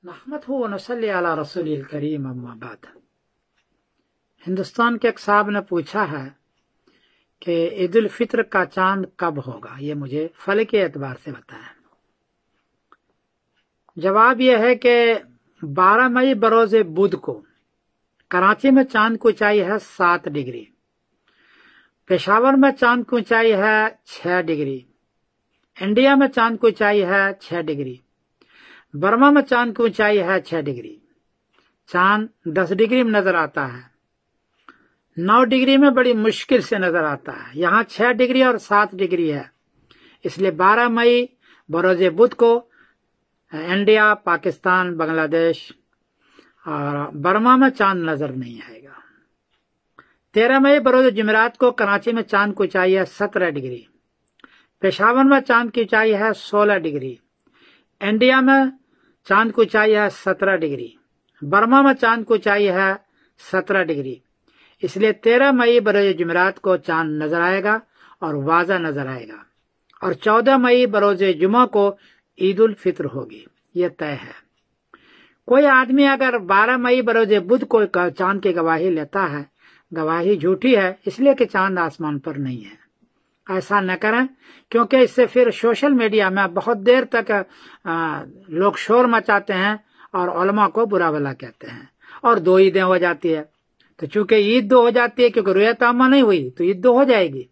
नहमदहु व नसल्ली अला रसूलिल करीम अम्मा बाद। हिंदुस्तान के एक साहब ने पूछा है कि ईद उल फित्र का चांद कब होगा, ये मुझे फलकी एतबार से बताएं। जवाब यह है कि 12 मई बरोज बुध को कराची में चांद की ऊंचाई है 7 डिग्री, पेशावर में चांद की ऊंचाई है 6 डिग्री, इंडिया में चांद की ऊंचाई है 6 डिग्री, बर्मा में चांद की ऊंचाई है 6 डिग्री। चांद 10 डिग्री में नजर आता है, 9 डिग्री में बड़ी मुश्किल से नजर आता है। यहाँ 6 डिग्री और 7 डिग्री है, इसलिए 12 मई बरोज बुध को इंडिया, पाकिस्तान, बांग्लादेश और बर्मा में चांद नजर नहीं आएगा। 13 मई बरोज जुमेरात को कराची में चांद की ऊंचाई है 17 डिग्री, पेशावर में चांद की ऊंचाई है 16 डिग्री, इंडिया में चांद की ऊंचाई है 17 डिग्री, बर्मा में चांद की ऊंचाई है 17 डिग्री। इसलिए 13 मई बरोज जुमेरात को चांद नजर आएगा और वाज़ा नजर आएगा, और 14 मई बरोज जुमा को ईद उल फित्र होगी, ये तय है। कोई आदमी अगर 12 मई बरोज बुध को चांद की गवाही लेता है, गवाही झूठी है, इसलिए कि चांद आसमान पर नहीं है। ऐसा न करें, क्योंकि इससे फिर सोशल मीडिया में बहुत देर तक लोग शोर मचाते हैं और उलमा को बुरा भला कहते हैं, और 2 ईदें हो जाती है। तो चूंकि ईद 2 हो जाती है, क्योंकि रुयत आमा नहीं हुई तो ईद 2 हो जाएगी,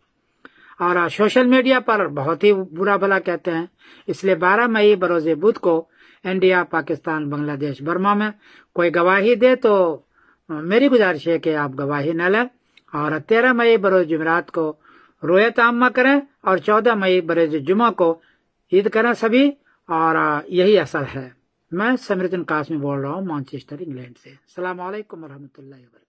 और सोशल मीडिया पर बहुत ही बुरा भला कहते हैं। इसलिए 12 मई बरोज बुध को इंडिया, पाकिस्तान, बांग्लादेश, बर्मा में कोई गवाही दे तो मेरी गुजारिश है कि आप गवाही न लें, और 13 मई बरोज जुमेरात को रुयत आमा करें, और 14 मई बरोज जुमा को ईद करें सभी, और यही असल है। मैं समीरुद्दीन कासमी बोल रहा हूँ मैनचेस्टर, इंग्लैंड से। अस्सलाम वालेकुम व रहमतुल्लाहि व बरकातहू।